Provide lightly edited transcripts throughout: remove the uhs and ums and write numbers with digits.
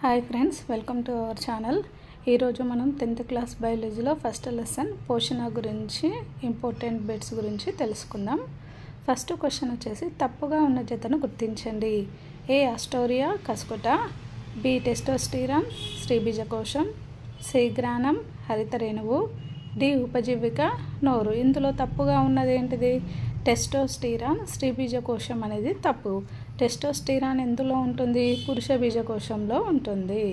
Hi friends, welcome to our channel. ఈరోజు మనం 10th class బయాలజీలో first lesson పోషణ గురించి ఇంపార్టెంట్ బిట్స్ గురించి తెలుసుకుందాం. ఫస్ట్ క్వశ్చన్ వచ్చేసి తప్పుగా ఉన్న జతను గుర్తించండి. ఏ Astoria కస్కుటా, B testosterone స్త్రీబీజకోశం, C granum హరిత రేణువు, డి ఉపజీవిక నోరు. ఇందులో తప్పుగా ఉన్నది ఏంటిది? టెస్టోస్టిరాన్ స్త్రీబీజకోశం అనేది తప్పు. టెస్టోస్టిరాన్ ఎందులో ఉంటుంది? పురుష బీజకోశంలో ఉంటుంది.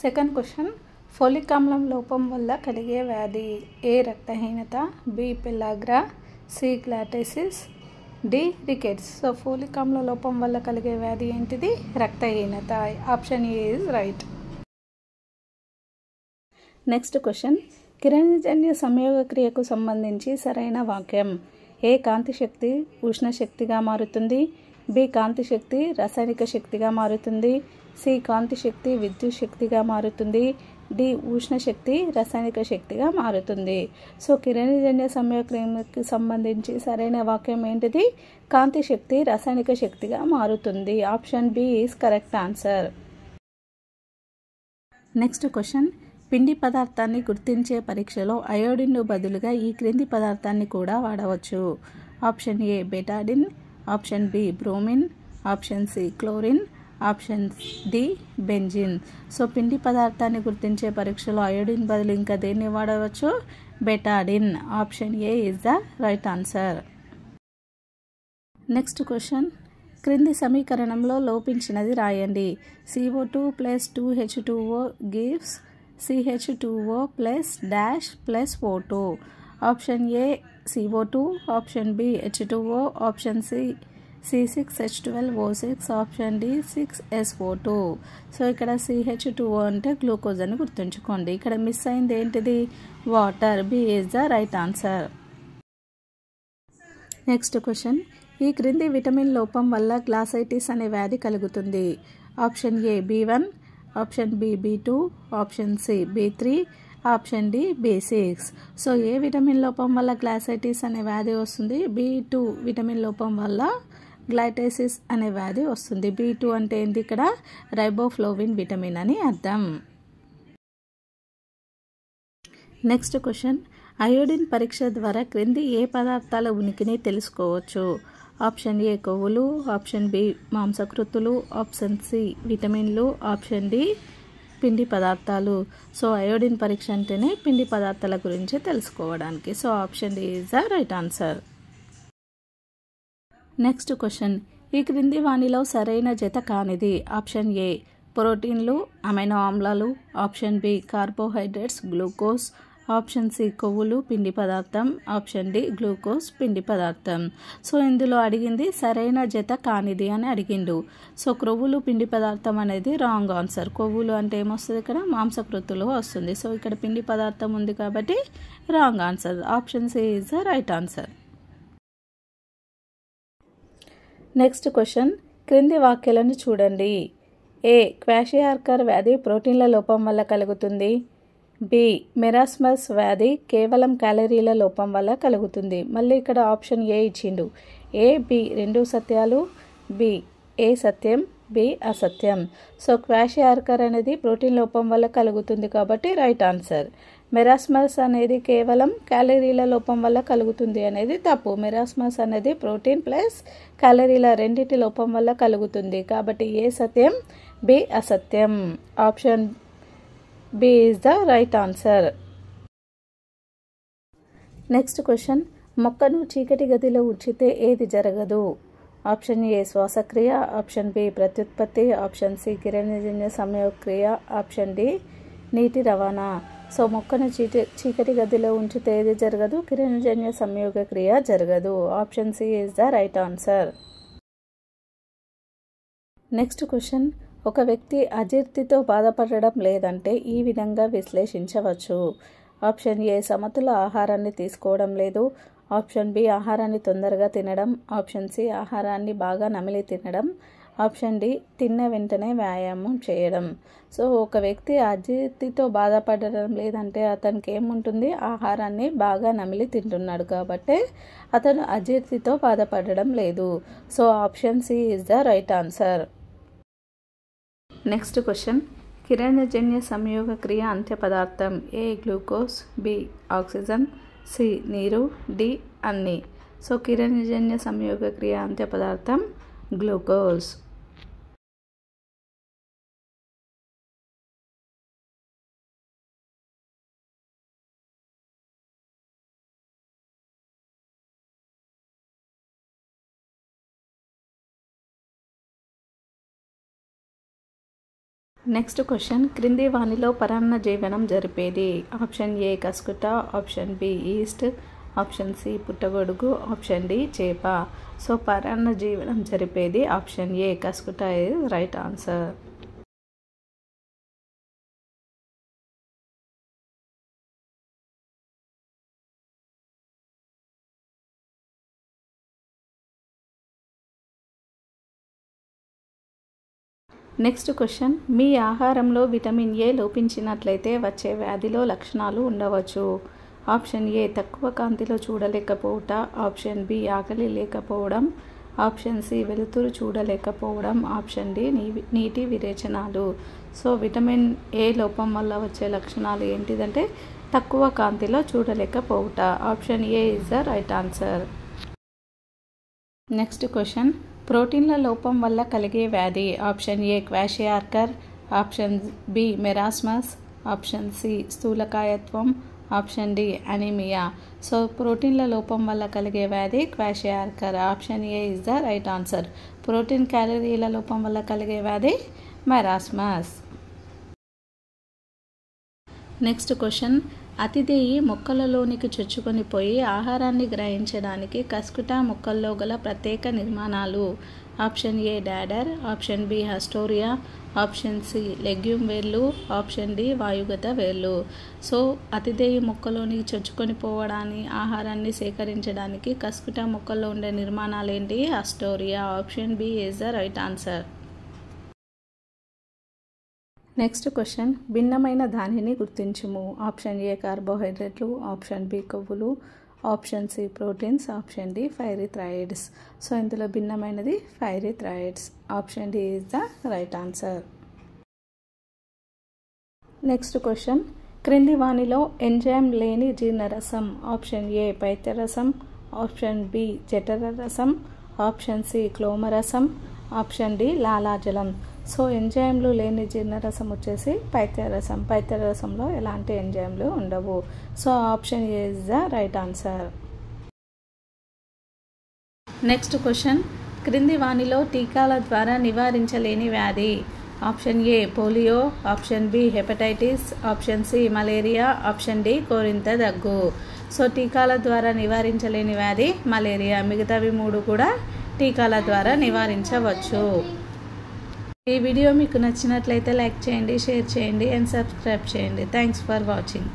సెకండ్ క్వశ్చన్, ఫోలిక్ ఆమ్లం లోపం వల్ల కలిగే వ్యాధి. ఏ రక్తహీనత, బి పెల్లాగ్రా, సి గ్లాటైసిస్, డి రికెట్స్. సో ఫోలిక్ ఆమ్ల లోపం వల్ల కలిగే వ్యాధి ఏంటిది? రక్తహీనత. Option A is right. Next question, కిరణజన్య సంయోగ క్రియకు సంబంధించి సరైన వాక్యం. ఏ కాంతి శక్తి ఉష్ణ శక్తిగా మారుతుంది, బి కాంతి శక్తి రసాయనిక శక్తిగా మారుతుంది, సి కాంతి శక్తి విద్యుత్ శక్తిగా మారుతుంది, డి ఉష్ణ శక్తి రసాయనిక శక్తిగా మారుతుంది. సో కిరణజన్య సంయోగ క్రియకు సంబంధించి సరైన వాక్యం ఏంటిది? కాంతి శక్తి రసాయనిక శక్తిగా మారుతుంది. Option B is correct answer. Next question, పిండి పదార్థాన్ని గుర్తించే పరీక్షలో అయోడిన్ను బదులుగా ఈ క్రింది పదార్థాన్ని కూడా వాడవచ్చు. Option A Betadine, option B bromine, option C chlorine, option D benzene. So పిండి పదార్థాన్ని గుర్తించే పరీక్షలో అయోడిన్ బదులు ఇంకా దేన్ని వాడవచ్చు? Betadine. Option A is the right answer. Next question, క్రింది సమీకరణంలో లోపించినది రాయండి. CO2 + 2H2O gives CH2O + O2. Option A CO2, option B H2O, option C C6H12O6, option D 6SO2. So ఇక్కడ CH2O అంటే గ్లూకోజ్ అని గుర్తుంచుకోండి. ఇక్కడ మిస్ అయింది ఏంటిది? Water. B is the right answer. Next question, ఈ క్రింది విటమిన్ లోపం వల్ల గ్లాసైటిస్ అనే వ్యాధి కలుగుతుంది. Option A B1, option B B2, option C B3, option D B6. So ఏ విటమిన్ లోపం వల్ల గ్లాసైటిస్ అనే వ్యాధి వస్తుంది? B2 విటమిన్ లోపం వల్ల గ్లైటైసిస్ అనే వ్యాధి వస్తుంది. B2 అంటే ఏంటి? ఇక్కడ రైబోఫ్లోవిన్ విటమిన్ అని అర్థం. నెక్స్ట్ క్వశ్చన్, అయోడిన్ పరీక్ష ద్వారా క్రింది ఏ పదార్థాల ఉనికిని తెలుసుకోవచ్చు? ఆప్షన్ ఏ కొవ్వులు, ఆప్షన్ బి మాంసకృతులు, ఆప్షన్ సి విటమిన్లు, ఆప్షన్ డి పిండి పదార్థాలు. సో అయోడిన్ పరీక్ష అంటేనే పిండి పదార్థాల గురించి తెలుసుకోవడానికి. So option D is the right answer. Next question, ఈ క్రింది వాణిలో సరైన జత కానిది. ఆప్షన్ ఏ ప్రోటీన్లు అమైనో ఆమ్లాలు, option B carbohydrates glucose, option C కొవ్వులు పిండి పదార్థం, ఆప్షన్ డి గ్లూకోజ్ పిండి పదార్థం. సో ఇందులో అడిగింది సరైన జత కానిది అని అడిగిండు. సో క్రొవ్వులు పిండి పదార్థం అనేది రాంగ్ ఆన్సర్. కొవ్వులు అంటే ఏమొస్తుంది? ఇక్కడ మాంసకృతులు వస్తుంది. సో ఇక్కడ పిండి పదార్థం ఉంది కాబట్టి wrong answer. Option C is the right answer. Next question, క్రింది వాక్యాలను చూడండి. ఏ క్వాషియార్కర్ వ్యాధి ప్రోటీన్ల లోపం వల్ల కలుగుతుంది, బి మెరాస్మస్ వ్యాధి కేవలం క్యాలరీల లోపం వల్ల కలుగుతుంది. మళ్ళీ ఇక్కడ ఆప్షన్ ఏ ఇచ్చిండు. ఏ బి రెండు సత్యాలు, బి ఏ సత్యం, బి అసత్యం. సో క్వాషియార్కర్ అనేది ప్రోటీన్ లోపం వల్ల కలుగుతుంది కాబట్టి రైట్ ఆన్సర్. మెరాస్మస్ అనేది కేవలం క్యాలరీల లోపం వల్ల కలుగుతుంది అనేది తప్పు. మెరాస్మస్ అనేది ప్రోటీన్ ప్లస్ క్యాలరీల రెండింటి లోపం వల్ల కలుగుతుంది కాబట్టి ఏ సత్యం, బి అసత్యం. Option B is the right answer. Next question, మొక్కను చీకటి గదిలో ఉంచితే ఏది జరగదు? ఆప్షన్ ఏ శ్వాసక్రియ, ఆప్షన్ బి ప్రత్యుత్పత్తి, ఆప్షన్ సి కిరణజన్య సంయోగ క్రియ, ఆప్షన్ డి నీటి రవాణా. సో మొక్కను చీకటి గదిలో ఉంచితే ఏది జరగదు? కిరణజన్య సంయోగ క్రియ జరగదు. Option C is the right answer. Next question, ఒక వ్యక్తి అజీర్తితో బాధపడడం లేదంటే ఈ విధంగా విశ్లేషించవచ్చు. ఆప్షన్ ఏ సమతుల ఆహారాన్ని తీసుకోవడం లేదు, ఆప్షన్ బి ఆహారాన్ని తొందరగా తినడం, ఆప్షన్ సి ఆహారాన్ని బాగా నమిలి తినడం, ఆప్షన్ డి తిన్న వెంటనే వ్యాయామం చేయడం. సో ఒక వ్యక్తి అజీర్తితో బాధపడడం లేదంటే అతనికి ఏముంటుంది? ఆహారాన్ని బాగా నమిలి తింటున్నాడు కాబట్టి అతను అజీర్తితో బాధపడడం లేదు. So option C is the right answer. Next question కిరణజన్య సంయోగ క్రియ అంత్య పదార్థం A glucose, B oxygen, C నీరు, డి అన్ని. సో కిరణజన్య సంయోగ క్రియ అంత్య పదార్థం గ్లూకోజ్. నెక్స్ట్ క్వశ్చన్ క్రింది వానిలో పరాన్న జీవనం జరిపేది. Option A cuscuta, option B yeast, option C పుట్టగొడుగు, ఆప్షన్ డి చేప. సో పరాన్న జీవనం జరిపేది option A cuscuta is right answer. Next question మీ ఆహారంలో విటమిన్ ఏ లోపించినట్లయితే వచ్చే వ్యాధిలో లక్షణాలు ఉండవచ్చు. ఆప్షన్ ఏ తక్కువ కాంతిలో చూడలేకపోవట, ఆప్షన్ బి ఆకలి లేకపోవడం, ఆప్షన్ సి వెలుతురు చూడలేకపోవడం, ఆప్షన్ డి నీటి విరేచనాలు. సో విటమిన్ ఏ లోపం వల్ల వచ్చే లక్షణాలు ఏంటిదంటే తక్కువ కాంతిలో చూడలేకపోవట. Option A is the right answer. Next question ప్రోటీన్ల లోపం వల్ల కలిగే వ్యాధి. Option A kwashiorkor, option B marasmus, option C స్థూలకాయత్వం, ఆప్షన్ డి అనీమియా. సో ప్రోటీన్ల లోపం వల్ల కలిగే వ్యాధి kwashiorkor. Option A is the right answer. Protein క్యాలరీల లోపం వల్ల కలిగే వ్యాధి మెరాస్మస్. నెక్స్ట్ క్వశ్చన్ అతిదేయి మొక్కలలోనికి చొచ్చుకొని పోయి ఆహారాన్ని గ్రహించడానికి కస్కుట మొక్కల్లో గల ప్రత్యేక నిర్మాణాలు. Option A dodder, option B haustoria, option C legume వేర్లు, ఆప్షన్ డి వాయుగత వేర్లు. సో అతిదేయి మొక్కలోనికి చొచ్చుకొని పోవడాన్ని ఆహారాన్ని సేకరించడానికి కస్కుట మొక్కల్లో ఉండే నిర్మాణాలు ఏంటి? Haustoria. Option B is the right answer. Next question భిన్నమైన దానిని గుర్తించుము. ఆప్షన్ ఏ కార్బోహైడ్రేట్లు, ఆప్షన్ బి కొవ్వులు, option C proteins, option D pyrethroids. So ఇందులో భిన్నమైనది pyrethroids. Option D is the right answer. Next question క్రింది వానిలో ఎంజైమ్ లేని జీర్ణరసం. ఆప్షన్ ఏ పైత్యరసం, ఆప్షన్ బి జఠర రసం, ఆప్షన్ సి క్లోమరసం, ఆప్షన్ డి లాలాజలం. సో ఎంజైమ్లు లేని జీర్ణరసం వచ్చేసి పైత్యరసం. పైత్యరసంలో ఎలాంటి ఎంజైమ్లు ఉండవు. So option A is the right answer. Next question క్రింది వానిలో టీకాల ద్వారా నివారించలేని వ్యాధి. Option A polio, option B hepatitis, option C malaria, option D కోరింత దగ్గు. సో టీకాల ద్వారా నివారించలేని వ్యాధి మలేరియా. మిగతావి 3 కూడా టీకాల ద్వారా నివారించవచ్చు. ఈ వీడియో మీకు నచ్చినట్లయితే లైక్ చేయండి, షేర్ చేయండి అండ్ సబ్స్క్రైబ్ చేయండి. Thanks for watching.